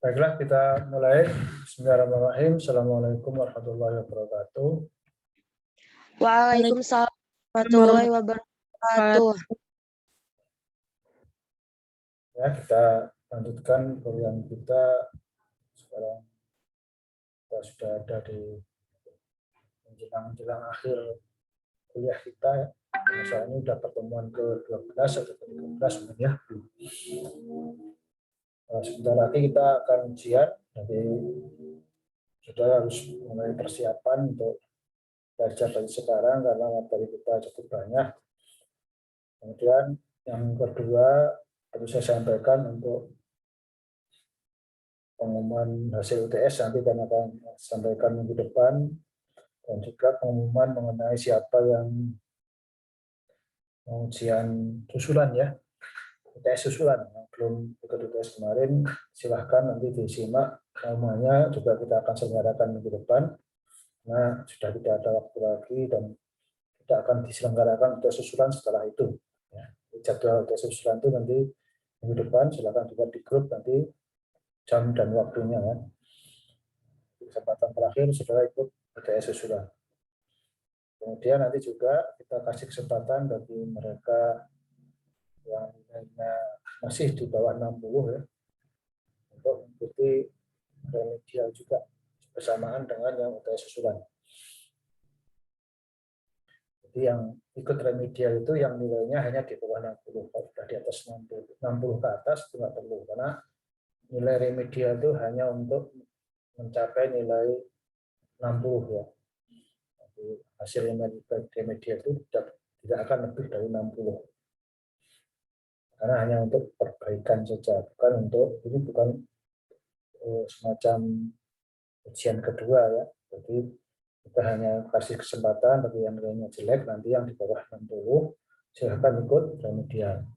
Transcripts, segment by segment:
Baiklah, kita mulai. Bismillahirrahmanirrahim. Assalamualaikum warahmatullahi wabarakatuh. Waalaikumsalam warahmatullahi wabarakatuh. Ya, kita lanjutkan kuliah kita. Sekarang kita sudah ada di menjelang akhir kuliah kita. Ya. Misalnya ini sudah pertemuan ke-12 atau ke-13 mungkin ya. Sebentar lagi kita akan ujian. Jadi sudah harus mulai persiapan untuk belajar dari sekarang karena materi kita cukup banyak. Kemudian yang kedua perlu saya sampaikan untuk pengumuman hasil UTS nanti kami akan sampaikan minggu depan, dan juga pengumuman mengenai siapa yang mau ujian susulan ya, UTS susulan yang belum ikut UTS kemarin, silahkan nanti disimak pengumumannya, juga kita akan selenggarakan minggu depan. Nah, sudah tidak ada waktu lagi dan tidak akan diselenggarakan UTS susulan setelah itu. Ya. Jadwal UTS susulan itu nanti minggu depan, silahkan juga di grup nanti jam dan waktunya ya. Kesempatan terakhir saudara ikut UTS susulan. Kemudian nanti juga kita kasih kesempatan bagi mereka yang nilainya masih di bawah 60 ya, untuk mengikuti remedial juga bersamaan dengan yang UTS susulan. Jadi yang ikut remedial itu yang nilainya hanya di bawah 60. Kalau sudah di atas 60 ke atas itu nggak perlu, karena nilai remedial itu hanya untuk mencapai nilai 60 ya. Jadi hasil remedial itu tidak akan lebih dari 60. Karena hanya untuk perbaikan saja, ini bukan semacam ujian kedua ya. Jadi kita hanya kasih kesempatan bagi yang nilainya jelek, nanti yang di bawah 60 silahkan ikut remedial.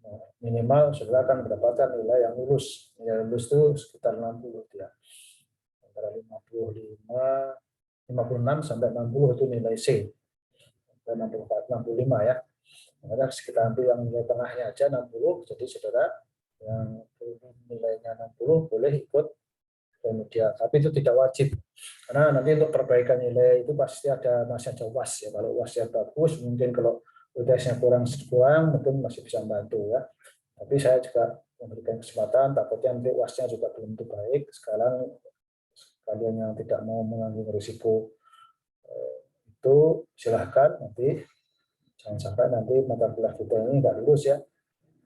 Nah, minimal saudara akan mendapatkan nilai yang lulus. Nilai lulus itu sekitar 60 ya. Antara 56 sampai 60 itu nilai C. Sampai 65 ya. Karena kita ambil yang nilai tengahnya aja 60, jadi saudara yang nilainya 60 boleh ikut remedial, tapi itu tidak wajib. Karena nanti untuk perbaikan nilai itu pasti masih ada UAS ya. Kalau UAS-nya bagus, mungkin kalau UTS-nya kurang mungkin masih bisa membantu ya. Tapi saya juga memberikan kesempatan, takutnya nanti UAS-nya juga belum tentu baik. Sekarang kalian yang tidak mau menanggung risiko itu silahkan nanti. Jangan sampai nanti mata kuliah kita ini nggak lulus ya.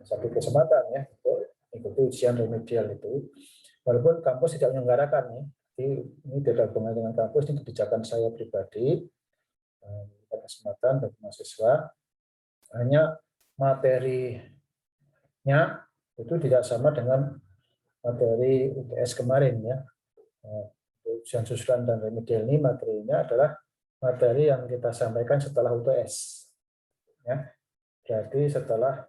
Satu kesempatan ya untuk ikuti ujian remedial itu. Walaupun kampus tidak menyelenggarakan ya. Jadi ini tidak berhubungan dengan kampus, ini kebijakan saya pribadi. Kesempatan bagi mahasiswa. Hanya materinya itu tidak sama dengan materi UTS kemarin ya. Ujian susulan dan remedial ini materinya adalah materi yang kita sampaikan setelah UTS. Ya, jadi setelah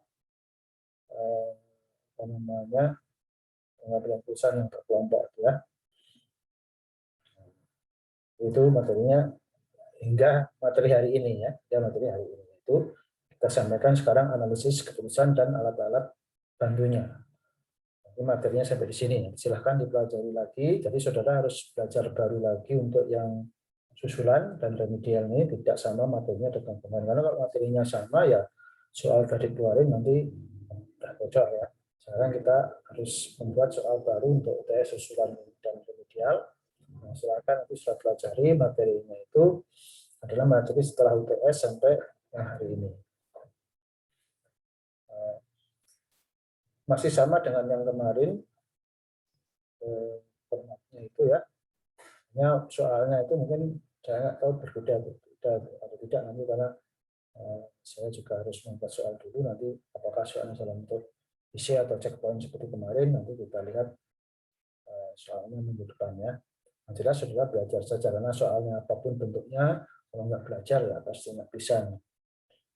pengambilan keputusan yang berkelompok ya, itu materinya hingga materi hari ini ya, materi hari ini itu kita sampaikan sekarang analisis keputusan dan alat-alat bantunya. Jadi materinya sampai di sini, silahkan dipelajari lagi. Jadi saudara harus belajar baru lagi untuk yang susulan dan remedial ini, tidak sama materinya dengan kemarin. Karena kalau materinya sama ya soal tadi keluarin nanti sudah bocor ya. Sekarang kita harus membuat soal baru untuk UTS susulan dan remedial. Nah, silakan nanti sudah pelajari materinya itu adalah materi setelah UTS sampai yang hari ini. Masih sama dengan yang kemarin formatnya itu ya. Hanya soalnya itu mungkin saya nggak tahu berbeda atau tidak nanti, karena saya juga harus membuat soal dulu nanti apakah soalnya dalam bentuk isi atau checkpoint seperti kemarin, nanti kita lihat soalnya minggu depannya. Yang jelas saudara belajar saja, karena soalnya apapun bentuknya kalau nggak belajar ya pasti nggak bisa.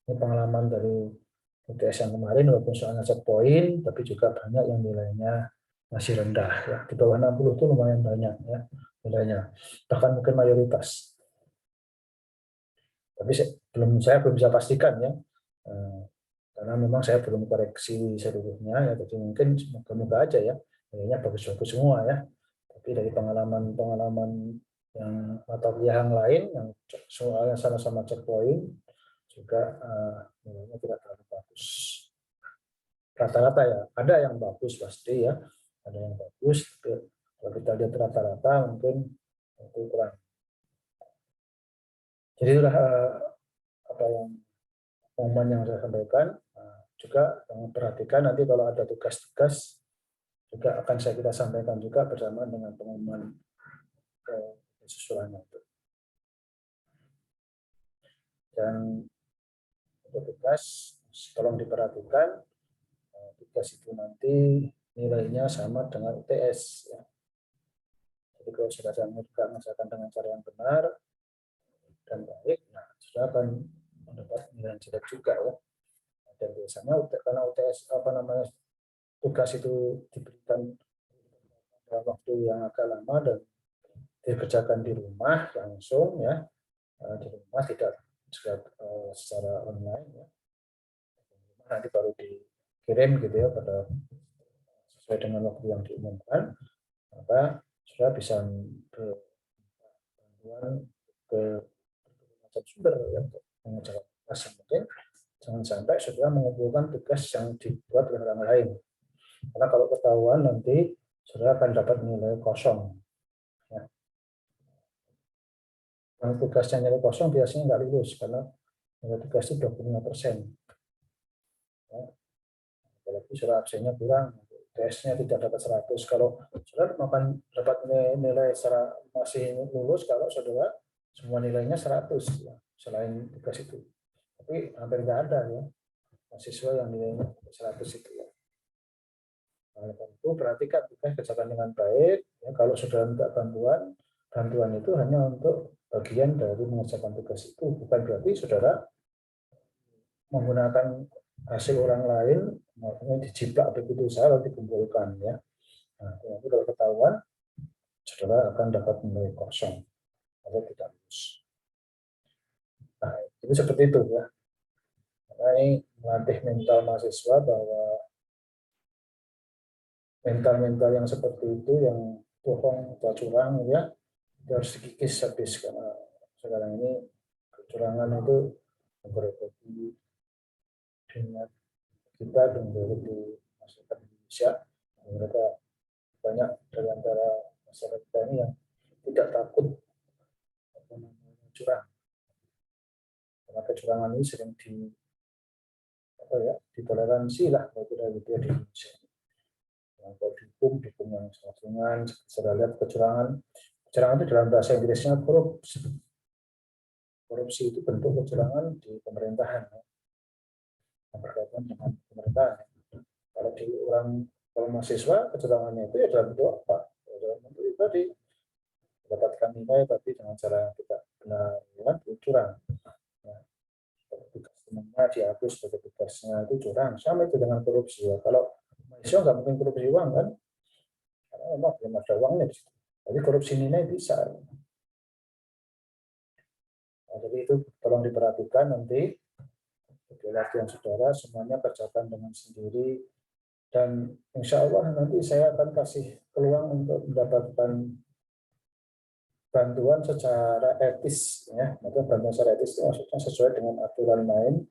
Ini pengalaman dari UTS yang kemarin, walaupun soalnya checkpoint tapi juga banyak yang nilainya masih rendah ya. Di bawah 60 itu lumayan banyak ya nilainya, bahkan mungkin mayoritas. Tapi saya belum bisa pastikan ya, karena memang saya belum koreksi seluruhnya ya. Jadi mungkin semoga aja ya nilainya bagus-bagus semua ya. Tapi dari pengalaman-pengalaman yang mata kuliah yang lain yang soalnya sama-sama checkpoint juga nilainya tidak terlalu bagus. Rata-rata ya, ada yang bagus pasti ya, ada yang bagus. Tapi kalau kita lihat rata-rata mungkin itu kurang. Jadi itulah apa yang pengumuman yang saya sampaikan. Juga perhatikan nanti kalau ada tugas-tugas juga akan kita sampaikan juga bersama dengan pengumuman susulannya itu. Dan untuk tugas, tolong diperhatikan, tugas itu nanti nilainya sama dengan UTS. Ya. Jadi kalau sudah saya mengerjakan dengan cara yang benar dan baik, nah sudah akan mendapat nilai yang jelek juga ya. Dan biasanya karena UTS tugas itu diberikan dalam waktu yang agak lama dan dikerjakan di rumah langsung ya, di rumah tidak secara online ya. Nanti baru dikirim gitu ya pada sesuai dengan waktu yang diumumkan, maka sudah bisa bantuan ke macam sumber ya untuk mengerjakan tugas yang penting. Jangan sampai sudah mengumpulkan tugas yang dibuat oleh orang lain. Karena kalau ketahuan nanti sudah akan dapat nilai kosong. Ya. Yang tugasnya nilai kosong biasanya nggak lulus karena nilai tugas itu 25%. Ya. Apalagi surat absennya kurang, tesnya tidak dapat 100. Kalau saudara dapat nilai masih lulus kalau saudara semua nilainya 100 ya, selain tugas itu. Tapi hampir nggak ada ya mahasiswa yang nilainya 100 itu ya. Nah, tentu perhatikan tugas kerjakan dengan baik. Ya, kalau sudah minta bantuan itu hanya untuk bagian dari mengerjakan tugas itu, bukan berarti saudara menggunakan hasil orang lain, makanya dijiplak begitu saja lalu dikumpulkan ya. Nah, nanti kalau ketahuan, saudara akan dapat nilai kosong atau tidak lulus. Nah, itu seperti itu ya. Nah, ini melatih mental mahasiswa bahwa mental-mental yang seperti itu, yang bohong atau curang ya, harus dikikis habis karena sekarang ini kecurangan itu memperbaiki dunia kita dan di masyarakat Indonesia. Mereka banyak dari antara masyarakat kita ini yang tidak takut curang. Karena kecurangan ini sering ditoleransi lah bagi di Indonesia. Kalau dihukum yang sangat ringan. Saya lihat kecurangan itu dalam bahasa Inggrisnya korupsi. Korupsi itu bentuk kecurangan di pemerintahan, yang berkaitan dengan pemerintahan. Kalau mahasiswa kecurangannya itu ya dalam bentuk apa? Dalam bentuk itu tadi mendapatkan nilai tapi dengan cara yang tidak benar, ya, curang. Nah, tugas temannya dihapus sebagai tugasnya itu curang. Sama itu dengan korupsi ya. Kalau mahasiswa nggak mungkin korupsi uang kan? Karena memang belum ada uangnya di situ. Jadi korupsi nilai bisa. Nah, jadi itu tolong diperhatikan nanti latihan saudara semuanya kerjakan dengan sendiri dan insya Allah nanti saya akan kasih peluang untuk mendapatkan bantuan secara etis ya. Bantuan secara etis itu maksudnya sesuai dengan aturan main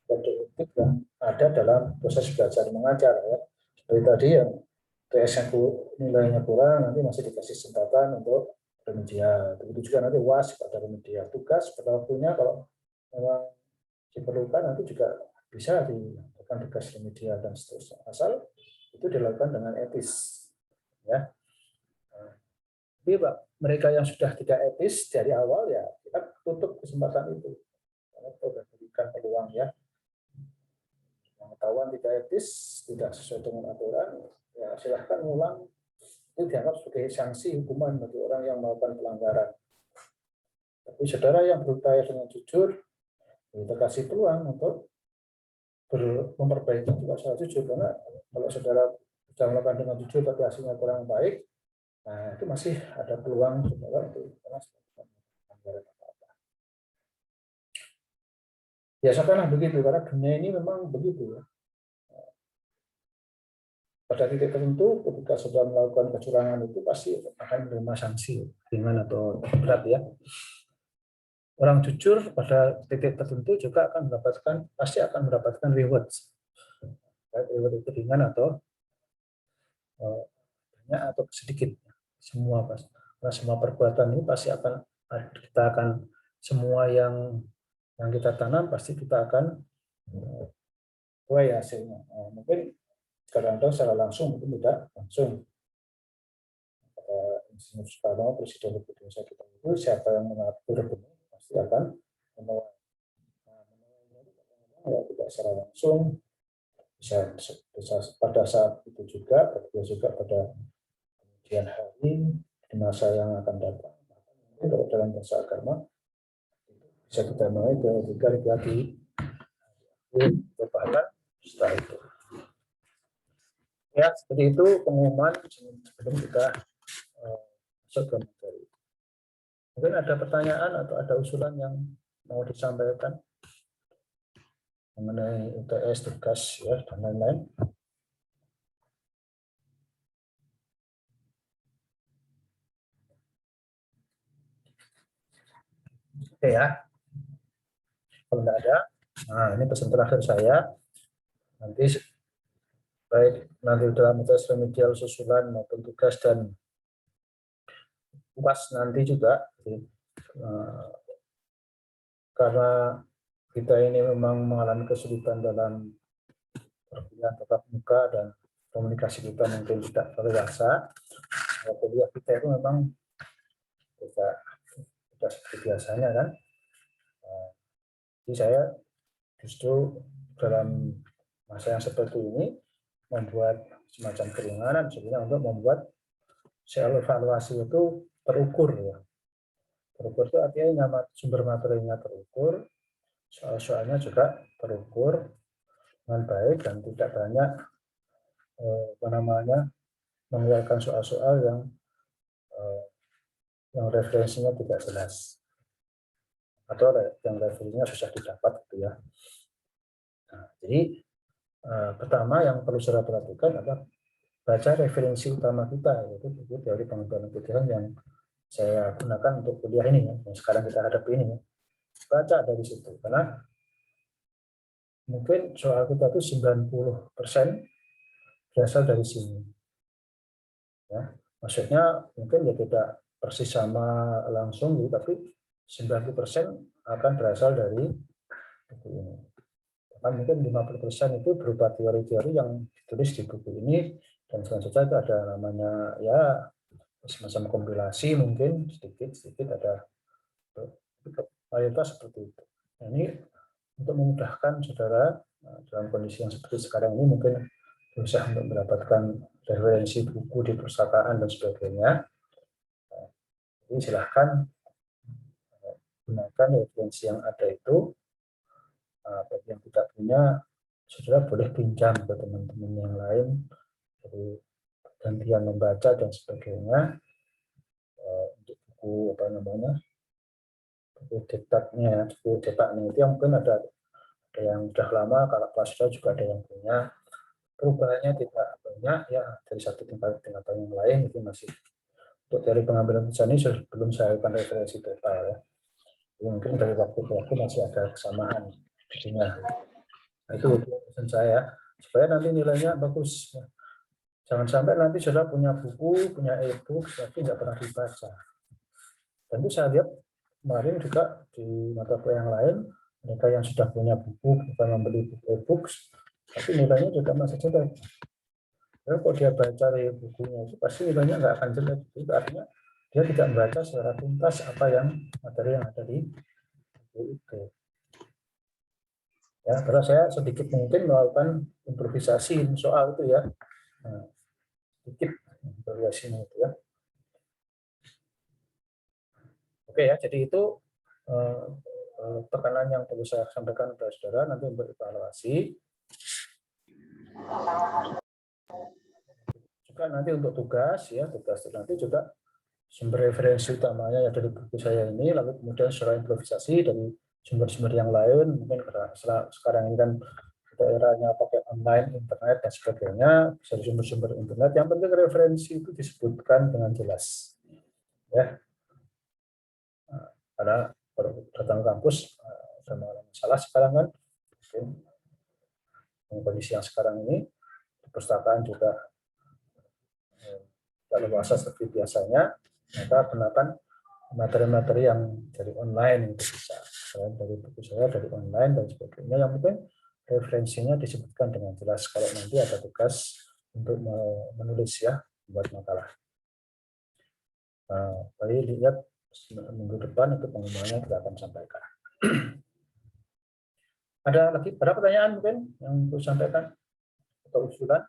kode etik yang ada dalam proses belajar mengajar ya. Seperti tadi yang TS yang nilainya kurang nanti masih dikasih kesempatan untuk remedial. Begitu juga nanti UAS pada remedial. Tugas pada waktunya kalau memang diperlukan nanti juga bisa dilakukan tugas remedial dan seterusnya. Asal itu dilakukan dengan etis. Ya. Tapi mereka yang sudah tidak etis dari awal ya kita tutup kesempatan itu. Karena kita sudah berikan peluang ya. Yang ketahuan tidak etis, tidak sesuai dengan aturan, ya silahkan ulang. Itu dianggap sebagai sanksi hukuman bagi orang yang melakukan pelanggaran. Tapi saudara yang berupaya dengan jujur, kita kasih peluang untuk memperbaiki juga secara jujur. Karena kalau saudara sudah melakukan dengan jujur tapi hasilnya kurang baik, nah itu masih ada peluang saudara untuk pelanggaran apa-apa. Biasakanlah begitu, karena dunia ini memang begitu ya. pada titik tertentu ketika sudah melakukan kecurangan itu pasti akan menerima sanksi ringan atau berat ya. Orang jujur pada titik tertentu juga akan pasti akan mendapatkan rewards. Reward itu ringan atau banyak atau sedikit. Semua pasti. Karena semua perbuatan ini pasti kita akan semua yang kita tanam pasti kita akan tuai hasilnya. Mungkin kadang-kadang secara langsung, mungkin tidak langsung. Insinyur Soekarno, Presiden Republik Indonesia kita itu, siapa yang mengatur benih pasti akan menuai. Ya, tidak secara langsung, bisa pada saat itu juga pada kemudian hari di masa yang akan datang. Kalau dalam bahasa agama bisa kita mulai ke lagi bahkan setelah itu. Ya, seperti itu pengumuman sebelum kita masuk ke materi. Mungkin ada pertanyaan atau ada usulan yang mau disampaikan mengenai UTS, tugas, ya, dan lain-lain. Oke ya, kalau tidak ada, nah ini pesan terakhir saya. Nanti baik nanti dalam UTS remedial susulan maupun tugas dan UAS nanti juga, karena kita ini memang mengalami kesulitan dalam perkuliahan tatap muka dan komunikasi kita mungkin tidak terbiasa. Kuliah kita itu memang tidak seperti biasanya kan. Jadi saya justru dalam masa yang seperti ini membuat semacam keringanan sebenarnya untuk membuat self evaluasi itu terukur ya. Terukur itu artinya sumber materinya terukur, soal-soalnya juga terukur dengan baik dan tidak banyak mengeluarkan soal-soal yang referensinya tidak jelas atau yang referensinya susah didapat gitu ya. Nah, jadi pertama yang perlu saya perhatikan adalah baca referensi utama kita, yaitu buku teori pengembangan kebutuhan yang saya gunakan untuk kuliah ini, yang sekarang kita hadapi ini. Baca dari situ, karena mungkin soal kita itu 90% berasal dari sini. Ya, maksudnya mungkin ya tidak persis sama langsung, tapi 90% akan berasal dari buku ini. Bahkan mungkin 50% itu berupa teori-teori yang ditulis di buku ini, dan selanjutnya itu ada namanya ya semacam kompilasi, mungkin sedikit ada mayoritas seperti itu. Nah, ini untuk memudahkan saudara dalam kondisi yang seperti sekarang ini mungkin berusaha untuk mendapatkan referensi buku di perpustakaan dan sebagainya. Jadi silahkan gunakan referensi yang ada itu. Bagi yang tidak punya, saudara boleh pinjam ke teman-teman yang lain, jadi gantian membaca dan sebagainya. Untuk buku buku cetaknya itu yang mungkin ada yang sudah lama, kalau kelas juga ada yang punya. Perubahannya tidak banyak ya, dari satu tempat ke tempat yang lain itu masih. Untuk dari pengambilan keputusan ini belum saya akan referensi total ya. Jadi mungkin dari waktu ke waktu masih ada kesamaan jadinya. Nah, itu pesan saya supaya nanti nilainya bagus. Jangan sampai nanti sudah punya buku, punya e-book, tapi nggak pernah dibaca. Dan itu saya lihat kemarin juga di mata kuliah yang lain, mereka yang sudah punya buku, bukan membeli buku e-books, tapi nilainya juga masih jelek. Karena kalau dia baca dari bukunya itu pasti nilainya nggak akan jelek. Itu artinya dia tidak membaca secara tuntas apa yang materi yang ada di buku itu. Ya, terus saya sedikit mungkin melakukan improvisasi soal itu ya. Nah, sedikit improvisasinya itu ya. Oke ya, jadi itu tekanan yang perlu saya sampaikan kepada saudara nanti untuk evaluasi. Juga nanti untuk tugas ya, tugas itu nanti juga sumber referensi utamanya ya dari buku saya ini, lalu kemudian secara improvisasi dari sumber-sumber yang lain, mungkin karena sekarang ini kan daerahnya pakai online, internet dan sebagainya, bisa di sumber-sumber internet. Yang penting referensi itu disebutkan dengan jelas. Ya, karena baru datang kampus sama masalah sekarang kan, mungkin kondisi yang sekarang ini di perpustakaan juga tidak leluasa seperti biasanya, maka gunakan materi-materi yang dari online itu bisa, selain dari buku saya dari online dan sebagainya. Yang penting referensinya disebutkan dengan jelas kalau nanti ada tugas untuk menulis ya, buat makalah. Baik, lihat minggu depan itu pengumumannya kita akan sampaikan. Ada pertanyaan mungkin yang perlu sampaikan atau usulan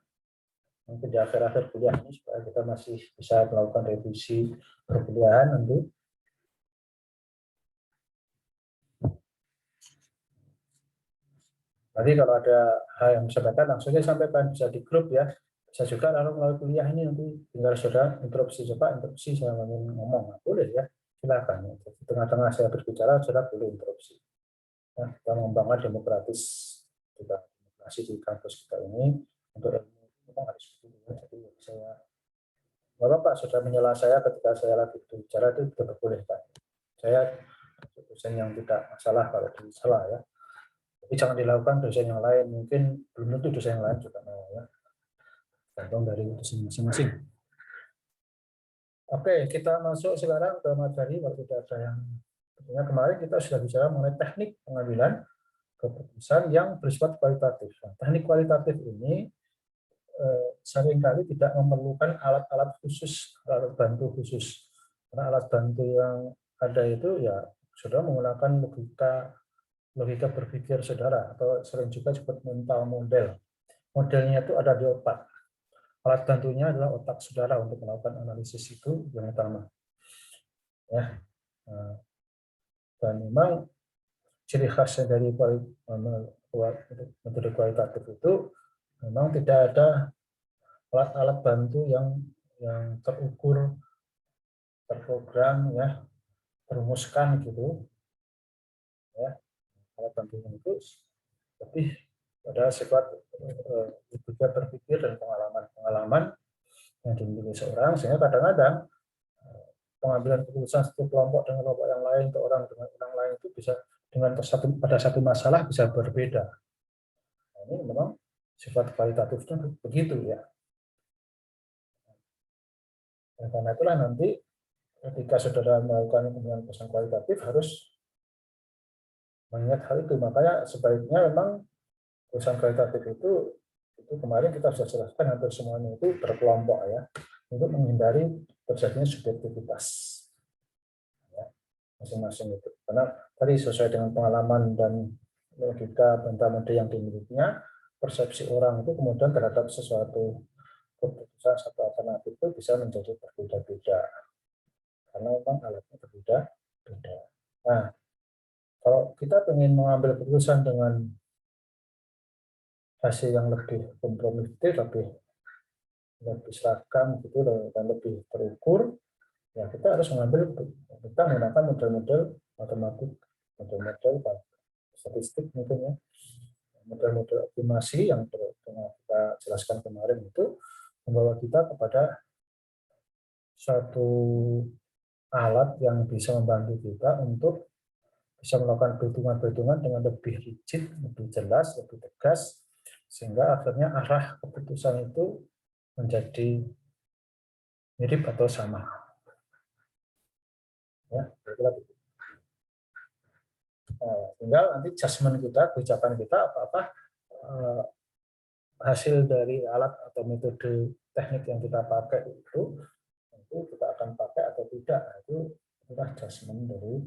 mungkin di akhir-akhir kuliah ini supaya kita masih bisa melakukan revisi perkuliahan nanti. Nanti kalau ada hal yang disampaikan langsung saja sampaikan, bisa di grup ya. Bisa juga lalu melalui kuliah ini nanti tinggal saudara interupsi, coba interupsi saya ingin ngomong, nah, boleh ya, silakan. Di tengah-tengah saya berbicara, saudara boleh interupsi. Ya, kita membangun demokratis juga demokrasi di kampus kita ini untuk ilmu kita harus begitu ya. Jadi saya nggak apa-apa sudah menyela saya ketika saya lagi berbicara itu diperbolehkan. Saya dosen yang tidak masalah kalau salah ya. Tapi jangan dilakukan dosen yang lain, mungkin belum tentu dosen yang lain juga mau ya. Tergantung dari dosen masing-masing. Oke, kita masuk sekarang ke materi. Kalau tidak ada yang kemarin kita sudah bicara mengenai teknik pengambilan keputusan yang bersifat kualitatif. Nah, teknik kualitatif ini seringkali tidak memerlukan alat-alat khusus, alat bantu khusus. Karena alat bantu yang ada itu ya sudah menggunakan logika berpikir saudara, atau sering juga disebut mental model. Modelnya itu ada di otak. Alat bantunya adalah otak saudara untuk melakukan analisis itu yang utama. Ya. Dan memang ciri khasnya dari metode kualitatif itu memang tidak ada alat-alat bantu yang terukur, terprogram, ya, terumuskan gitu. Ya, alat bantunya itu lebih pada sifat juga berpikir dan pengalaman yang dimiliki seorang, sehingga kadang-kadang pengambilan keputusan satu kelompok dengan kelompok yang lain, atau orang dengan orang lain itu bisa dengan pada satu masalah bisa berbeda. Nah, ini memang sifat kualitatifnya begitu ya. Nah, karena itulah nanti ketika saudara melakukan keputusan kualitatif harus mengingat hal itu. Makanya sebaiknya memang keputusan kualitatif itu kemarin kita sudah jelaskan hampir semuanya itu berkelompok ya, untuk menghindari terjadinya subjektivitas ya, masing-masing itu. Karena tadi sesuai dengan pengalaman dan logika metode yang dimilikinya, persepsi orang itu kemudian terhadap sesuatu keputusan satu alternatif itu bisa menjadi berbeda-beda karena memang alatnya berbeda-beda. Nah, kalau kita ingin mengambil keputusan dengan hasil yang lebih komprehensif, lebih seragam gitu dan lebih terukur, ya kita harus kita menggunakan model-model matematik, model-model statistik mungkin ya, model-model optimasi yang kita jelaskan kemarin itu membawa kita kepada suatu alat yang bisa membantu kita untuk bisa melakukan perhitungan-perhitungan dengan lebih rigid, lebih jelas, lebih tegas, sehingga akhirnya arah keputusan itu menjadi mirip atau sama. Ya, tinggal nanti judgement kita, ucapan kita apa-apa hasil dari alat atau metode teknik yang kita pakai itu kita akan pakai atau tidak. Itu adalah judgement dari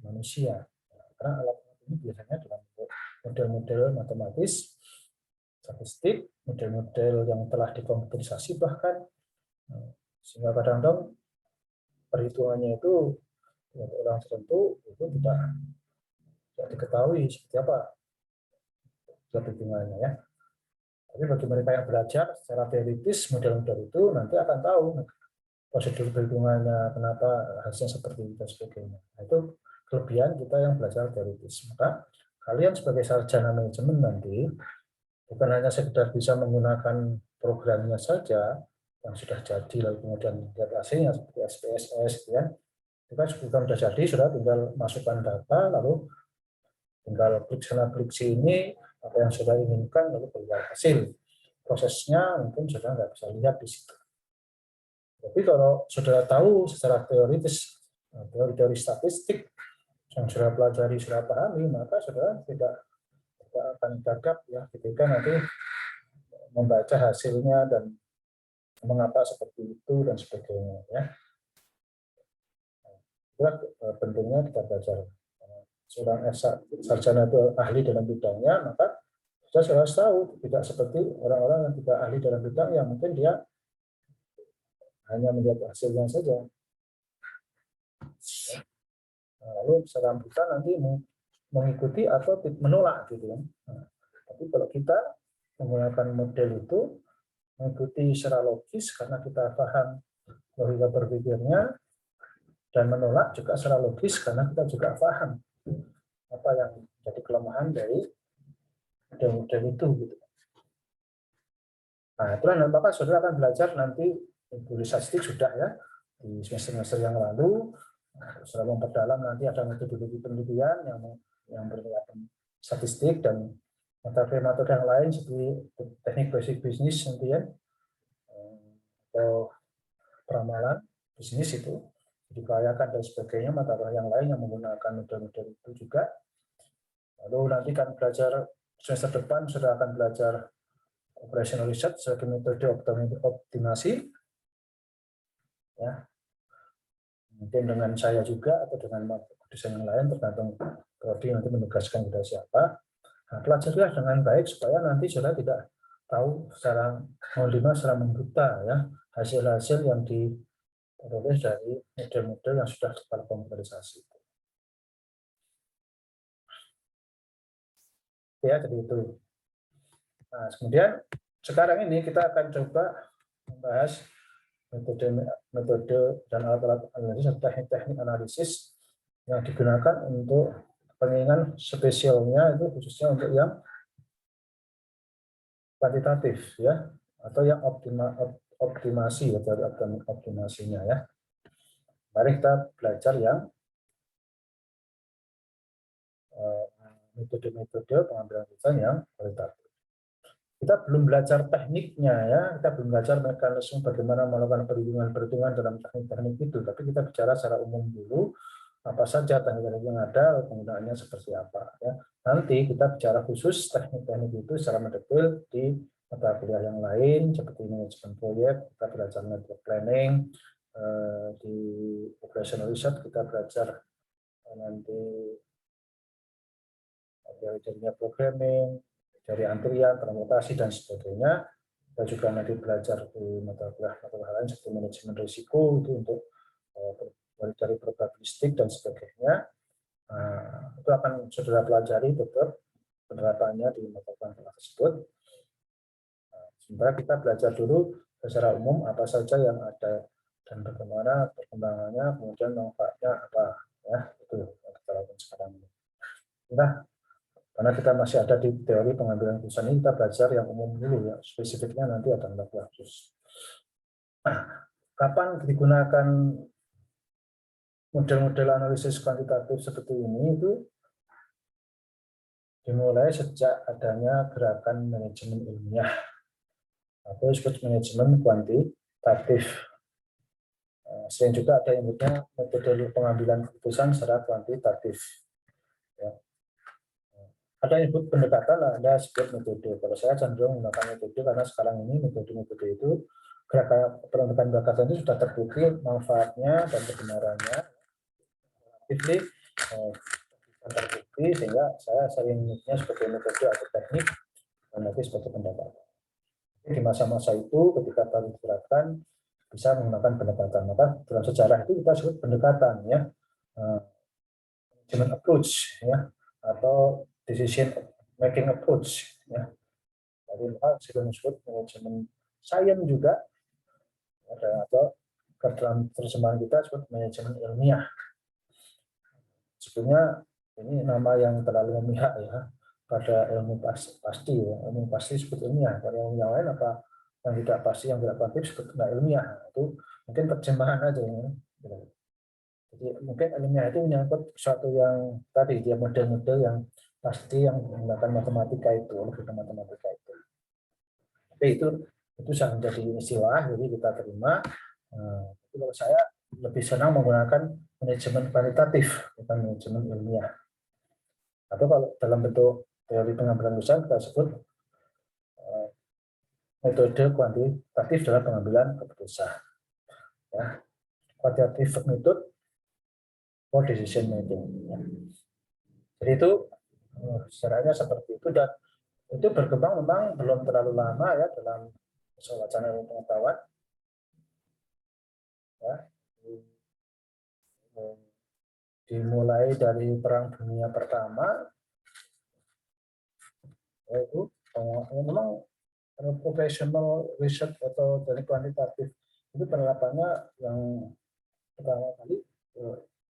manusia. Karena alat ini biasanya dalam model-model matematis, statistik, model-model yang telah dikomputerisasi bahkan, sehingga kadang-kadang perhitungannya itu untuk orang tertentu itu tidak diketahui seperti apa perhitungannya ya. Tapi bagi mereka yang belajar secara teoritis model-model itu nanti akan tahu prosedur perhitungannya, kenapa hasilnya seperti itu dan sebagainya. Nah, itu kelebihan kita yang belajar teoritis. Maka kalian sebagai sarjana manajemen nanti bukan hanya sekedar bisa menggunakan programnya saja yang sudah jadi, lalu kemudian lihat hasilnya seperti SPSS, ya. Itu kan sudah jadi, sudah tinggal masukkan data, lalu tinggal klik sana klik sini, apa yang sudah inginkan, lalu keluar hasil. Prosesnya mungkin sudah nggak bisa lihat di situ. Tapi kalau sudah tahu secara teoritis, teori-teori statistik yang sudah pelajari, sudah pahami, maka sudah tidak akan gagap ya ketika nanti membaca hasilnya dan mengapa seperti itu dan sebagainya ya. Itulah pentingnya kita belajar. Seorang sarjana itu ahli dalam bidangnya, maka kita harus tahu, tidak seperti orang-orang yang tidak ahli dalam bidang yang mungkin dia hanya melihat hasilnya saja. Lalu secara kita nanti mengikuti atau menolak gitu kan. Tapi kalau kita menggunakan model itu, mengikuti secara logis karena kita paham logika berpikirnya, dan menolak juga secara logis karena kita juga paham apa yang jadi kelemahan dari model-model itu gitu. Nah, itulah maka saudara akan belajar nanti tulis statistik sudah ya di semester yang lalu. Setelah memperdalam nanti ada metode penelitian yang berkaitan statistik dan metode yang lain seperti teknik basic bisnis nanti ya, atau peramalan bisnis itu dikelayakan dan sebagainya, mata yang lain yang menggunakan model-model itu juga. Lalu nanti kan belajar semester depan sudah akan belajar operational research sebagai metode optimasi ya, mungkin dengan saya juga atau dengan desain yang lain tergantung prodi nanti menugaskan kepada siapa. Nah, pelajarilah dengan baik supaya nanti sudah tidak tahu secara menerima secara membuta ya hasil-hasil yang diperoleh dari model-model yang sudah terkomputerisasi. Ya, jadi itu. Nah, kemudian sekarang ini kita akan coba membahas metode dan alat-alat analisis atau teknik-teknik analisis yang digunakan untuk penginginan spesialnya itu khususnya untuk yang kuantitatif ya, atau yang optimasi atau optimasinya ya. Mari kita belajar yang metode-metode pengambilan keputusan yang kualitatif. Kita belum belajar tekniknya ya, kita belum belajar mekanisme bagaimana melakukan perhitungan-perhitungan dalam teknik-teknik itu, tapi kita bicara secara umum dulu, apa saja teknik-teknik yang ada, penggunaannya seperti apa ya. Nanti kita bicara khusus teknik-teknik itu secara mendetail di mata kuliah yang lain seperti manajemen proyek, kita belajar network planning, di operational research kita belajar nanti teorinya programming, dari antrian, transportasi, dan sebagainya. Kita juga nanti belajar di mata kuliah lain seperti manajemen risiko itu untuk dari probabilistik dan sebagainya. Nah, itu akan saudara pelajari tetap penerapannya di mata kuliah tersebut. Nah, sementara kita belajar dulu secara umum apa saja yang ada dan bagaimana perkembangannya, kemudian manfaatnya apa ya, itu yang kita lakukan sekarang ini. Nah, karena kita masih ada di teori pengambilan keputusan ini, kita belajar yang umum dulu ya, spesifiknya nanti ada level khusus. Nah, kapan digunakan model-model analisis kuantitatif seperti ini itu dimulai sejak adanya gerakan manajemen ilmiah atau disebut manajemen kuantitatif. Selain juga ada yang namanya metode pengambilan keputusan secara kuantitatif. Ya. Ada yang disebut pendekatan, ada sebut metode. Kalau saya cenderung menggunakan metode karena sekarang ini metode-metode itu pendekatan itu sudah terbukti manfaatnya dan kebenarannya terbukti, sehingga saya sering menyebutnya sebagai metode atau teknik dan nanti sebagai pendekatan. Di masa-masa itu ketika baru diterapkan bisa menggunakan pendekatan, maka dalam sejarah itu kita sebut pendekatan ya, management approach ya, atau decision making approach ya. Jadi maka sebelum disebut manajemen science juga ada, atau dalam terjemahan kita sebut manajemen ilmiah. Sebenarnya ini nama yang terlalu memihak ya. pada ilmu pasti ya, ilmu pasti disebut ilmiah. Kalau yang lain apa yang tidak pasti, yang tidak kuantitatif disebut nggak ilmiah. Nah, itu mungkin terjemahan aja ya. Jadi mungkin ilmiah itu menyangkut sesuatu yang tadi dia model-model yang pasti yang menggunakan matematika itu, matematika itu. Tapi itu sangat menjadi istilah, jadi kita terima. Tapi kalau saya lebih senang menggunakan manajemen kualitatif, bukan manajemen ilmiah. Atau kalau dalam bentuk teori pengambilan keputusan kita sebut metode kuantitatif dalam pengambilan keputusan. Ya. Quantitative method for decision making. Ya. Jadi itu sejarahnya seperti itu, dan itu berkembang memang belum terlalu lama ya dalam wacana ilmu pengetahuan. Ya. Dimulai dari Perang Dunia Pertama, yaitu memang professional research atau dari kuantitatif itu penerapannya yang pertama kali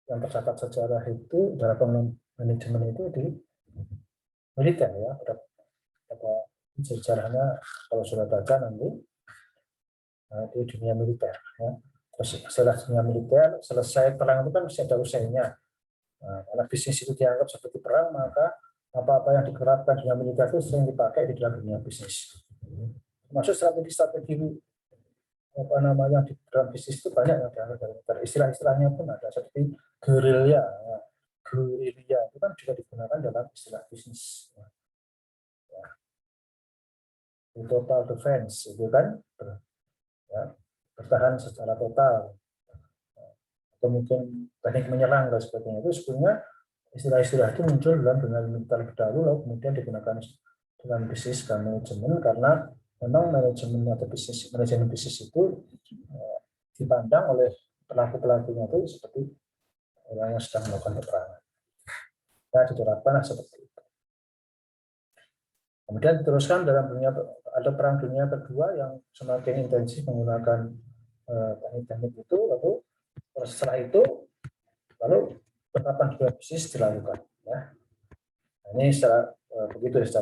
yang tercatat sejarah itu dalam manajemen itu di militer ya, pada sejarahnya kalau sudah baca nanti di dunia militer ya. Terus setelah dunia militer selesai perang itu kan masih ada usainya. Nah, karena bisnis itu dianggap seperti perang, maka apa-apa yang diterapkan dunia militer itu sering dipakai di dalam dunia bisnis. Maksud strategi apa namanya di dalam bisnis itu banyak yang dianggap dari militer. Istilah-istilahnya pun ada seperti gerilya. Ya. Gerilya itu kan juga digunakan dalam istilah bisnis. Ya. Total defense itu kan ya, bertahan secara total. Atau mungkin teknik menyerang dan sebagainya, itu sebenarnya istilah-istilah itu muncul dalam dunia militer lebih dahulu, lalu kemudian digunakan dalam bisnis dan manajemen, karena memang manajemen atau manajemen bisnis itu dipandang oleh pelaku-pelakunya itu seperti orang yang sedang melakukan peperangan. Ya, diterapkan seperti itu. Kemudian diteruskan dalam dunia, ada perang dunia kedua yang semakin intensif menggunakan teknik-teknik itu, lalu setelah itu lalu penerapan dunia bisnis dilakukan. Ya. Nah, ini secara begitu secara